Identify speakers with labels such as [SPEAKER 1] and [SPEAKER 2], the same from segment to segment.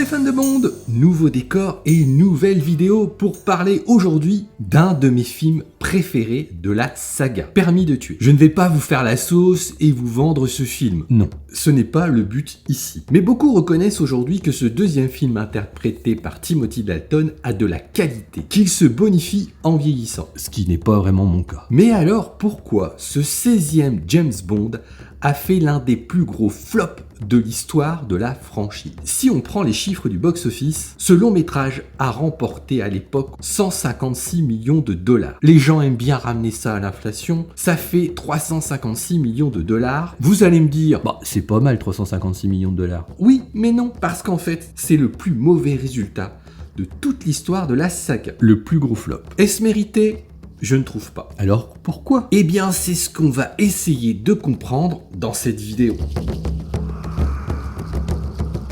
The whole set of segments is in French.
[SPEAKER 1] fans de Bond, nouveau décor et nouvelle vidéo pour parler aujourd'hui d'un de mes films préférés de la saga, Permis de tuer. Je ne vais pas vous faire la sauce et vous vendre ce film, non, ce n'est pas le but ici. Mais beaucoup reconnaissent aujourd'hui que ce deuxième film interprété par Timothy Dalton a de la qualité, qu'il se bonifie en vieillissant, ce qui n'est pas vraiment mon cas. Mais alors pourquoi ce 16e James Bond a fait l'un des plus gros flops de l'histoire de la franchise? Si on prend les chiffres du box-office, ce long métrage a remporté à l'époque 156 millions de dollars. Les gens aiment bien ramener ça à l'inflation, ça fait 356 millions de dollars. Vous allez me dire, bah c'est pas mal 356 millions de dollars. Oui, mais non, parce qu'en fait, c'est le plus mauvais résultat de toute l'histoire de la saga. Le plus gros flop. Est-ce mérité ? Je ne trouve pas. Alors pourquoi ? Eh bien, c'est ce qu'on va essayer de comprendre dans cette vidéo.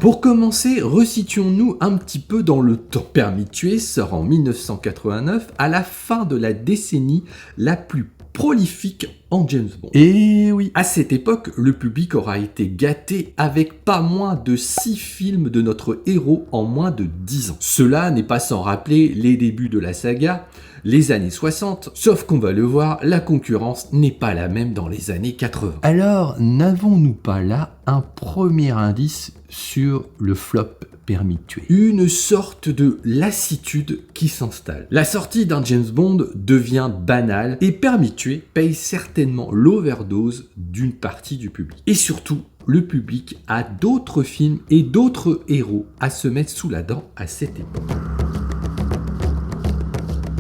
[SPEAKER 1] Pour commencer, resituons-nous un petit peu dans le temps. Permis de tuer sort en 1989, à la fin de la décennie la plus prolifique en James Bond. Et oui, à cette époque, le public aura été gâté avec pas moins de 6 films de notre héros en moins de 10 ans. Cela n'est pas sans rappeler les débuts de la saga, les années 60, sauf qu'on va le voir, la concurrence n'est pas la même dans les années 80. Alors, n'avons-nous pas là un premier indice sur le flop Permis de tuer? Une sorte de lassitude qui s'installe. La sortie d'un James Bond devient banale et Permis de tuer paye certainement l'overdose d'une partie du public. Et surtout, le public a d'autres films et d'autres héros à se mettre sous la dent à cette époque.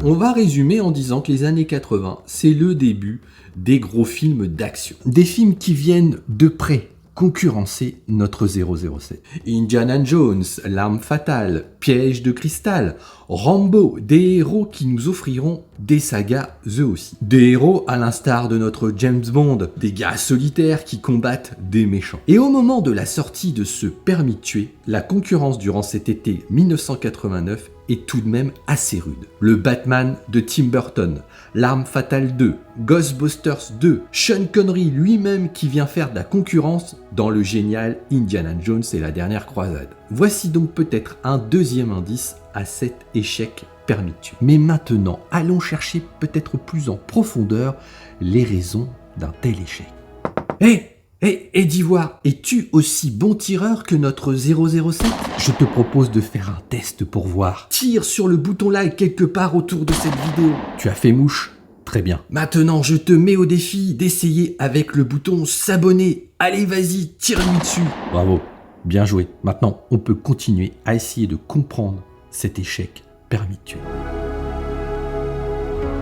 [SPEAKER 1] On va résumer en disant que les années 80, c'est le début des gros films d'action. Des films qui viennent de près concurrencer notre 007. Indiana Jones, L'Arme Fatale, Piège de Cristal, Rambo, des héros qui nous offriront des sagas eux aussi. Des héros à l'instar de notre James Bond, des gars solitaires qui combattent des méchants. Et au moment de la sortie de ce Permis de tuer, la concurrence durant cet été 1989 est tout de même assez rude. Le Batman de Tim Burton, L'Arme Fatale 2, Ghostbusters 2, Sean Connery lui-même qui vient faire de la concurrence dans le génial Indiana Jones et la dernière croisade. Voici donc peut-être un deuxième indice à cet échec Permis de tuer. Mais maintenant, allons chercher peut-être plus en profondeur les raisons d'un tel échec. D'Ivoire, es-tu aussi bon tireur que notre 007 ? Je te propose de faire un test pour voir. Tire sur le bouton like quelque part autour de cette vidéo. Tu as fait mouche ? Très bien. Maintenant, je te mets au défi d'essayer avec le bouton s'abonner. Allez, vas-y, tire-lui dessus. Bravo, bien joué. Maintenant, on peut continuer à essayer de comprendre cet échec Permis de tuer.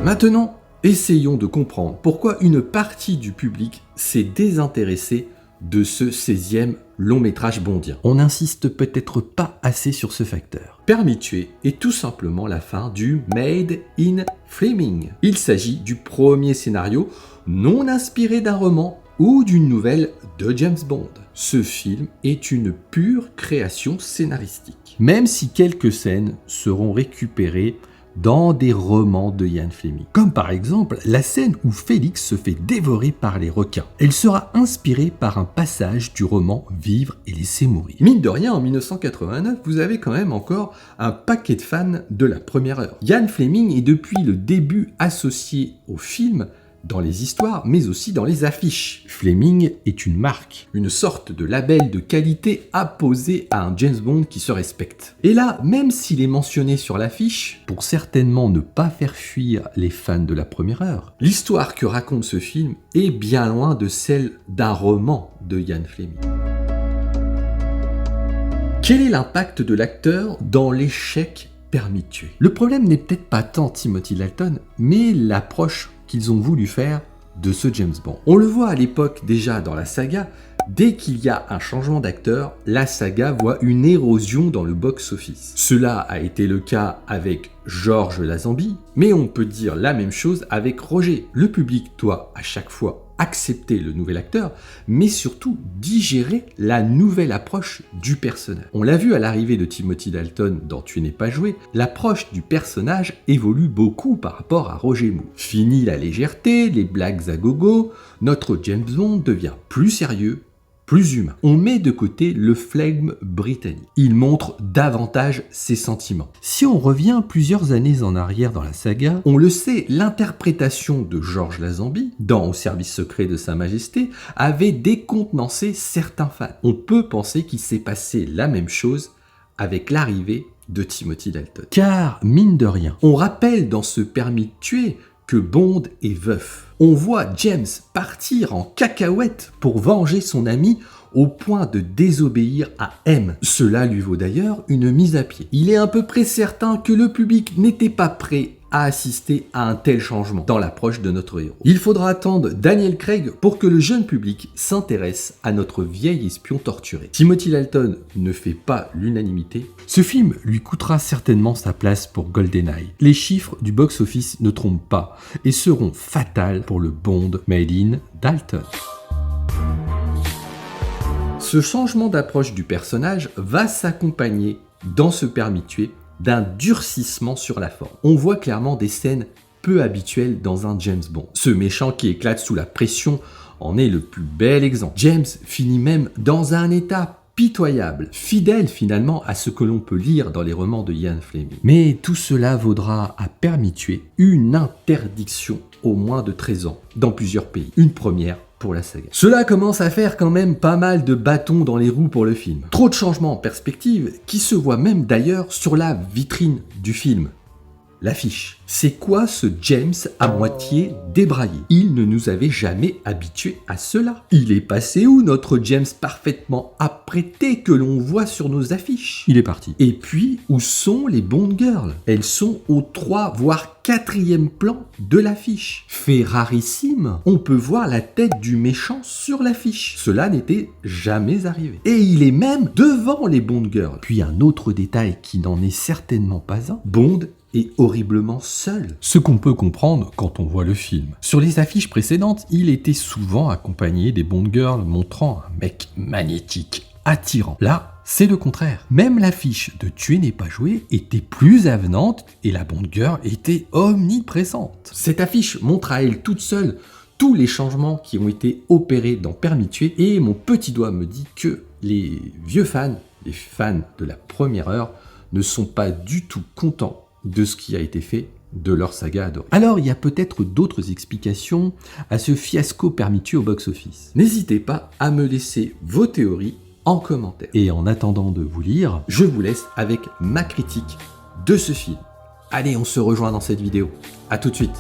[SPEAKER 1] Maintenant, essayons de comprendre pourquoi une partie du public s'est désintéressée de ce 16e long métrage bondien. On n'insiste peut-être pas assez sur ce facteur. Permis de tuer est tout simplement la fin du Made in Fleming. Il s'agit du premier scénario non inspiré d'un roman ou d'une nouvelle de James Bond. Ce film est une pure création scénaristique, même si quelques scènes seront récupérées dans des romans de Ian Fleming. Comme par exemple la scène où Félix se fait dévorer par les requins. Elle sera inspirée par un passage du roman Vivre et laisser mourir. Mine de rien, en 1989, vous avez quand même encore un paquet de fans de la première heure. Ian Fleming est depuis le début associé au film dans les histoires, mais aussi dans les affiches. Fleming est une marque, une sorte de label de qualité apposé à un James Bond qui se respecte. Et là, même s'il est mentionné sur l'affiche, pour certainement ne pas faire fuir les fans de la première heure, l'histoire que raconte ce film est bien loin de celle d'un roman de Ian Fleming. Quel est l'impact de l'acteur dans l'échec Permis de tuer ? Le problème n'est peut-être pas tant Timothy Dalton, mais l'approche qu'ils ont voulu faire de ce James Bond. On le voit à l'époque déjà dans la saga, dès qu'il y a un changement d'acteur, la saga voit une érosion dans le box-office. Cela a été le cas avec Georges Lazenby, mais on peut dire la même chose avec Roger. Le public doit à chaque fois accepter le nouvel acteur, mais surtout digérer la nouvelle approche du personnage. On l'a vu à l'arrivée de Timothy Dalton dans Tu n'es pas joué, l'approche du personnage évolue beaucoup par rapport à Roger Moore. Fini la légèreté, les blagues à gogo, notre James Bond devient plus sérieux, plus humain. On met de côté le flegme britannique. Il montre davantage ses sentiments. Si on revient plusieurs années en arrière dans la saga, on le sait, l'interprétation de Georges Lazenby, dans Au service secret de Sa Majesté, avait décontenancé certains fans. On peut penser qu'il s'est passé la même chose avec l'arrivée de Timothy Dalton. Car, mine de rien, on rappelle dans ce permis de tuer que Bond est veuf. On voit James partir en cacahuète pour venger son ami au point de désobéir à M. Cela lui vaut d'ailleurs une mise à pied. Il est à peu près certain que le public n'était pas prêt à assister à un tel changement dans l'approche de notre héros. Il faudra attendre Daniel Craig pour que le jeune public s'intéresse à notre vieil espion torturé. Timothy Dalton ne fait pas l'unanimité. Ce film lui coûtera certainement sa place pour GoldenEye. Les chiffres du box-office ne trompent pas et seront fatals pour le Bond made in Dalton. Ce changement d'approche du personnage va s'accompagner dans ce permis de tuer d'un durcissement sur la forme. On voit clairement des scènes peu habituelles dans un James Bond. Ce méchant qui éclate sous la pression en est le plus bel exemple. James finit même dans un état pitoyable, fidèle finalement à ce que l'on peut lire dans les romans de Ian Fleming. Mais tout cela vaudra à permis de tuer une interdiction au moins de 13 ans dans plusieurs pays. Une première pour la saga. Cela commence à faire quand même pas mal de bâtons dans les roues pour le film. Trop de changements en perspective qui se voient même d'ailleurs sur la vitrine du film. L'affiche. C'est quoi ce James à moitié débraillé? Il ne nous avait jamais habitués à cela. Il est passé où notre James parfaitement apprêté que l'on voit sur nos affiches? Il est parti. Et puis, où sont les Bond Girls? Elles sont au 3 voire 4e plan de l'affiche. Fait rarissime, on peut voir la tête du méchant sur l'affiche. Cela n'était jamais arrivé. Et il est même devant les Bond Girls. Puis un autre détail qui n'en est certainement pas un, Bond est horriblement seul. Ce qu'on peut comprendre quand on voit le film. Sur les affiches précédentes, il était souvent accompagné des Bond Girls montrant un mec magnétique, attirant. Là, c'est le contraire. Même l'affiche de Tuer n'est pas joué était plus avenante et la Bond Girl était omniprésente. Cette affiche montre à elle toute seule tous les changements qui ont été opérés dans Permis de tuer et mon petit doigt me dit que les vieux fans, les fans de la première heure, ne sont pas du tout contents de ce qui a été fait de leur saga adorée. Alors, il y a peut-être d'autres explications à ce fiasco Permis de tuer au box-office. N'hésitez pas à me laisser vos théories en commentaire. Et en attendant de vous lire, je vous laisse avec ma critique de ce film. Allez, on se rejoint dans cette vidéo. À tout de suite.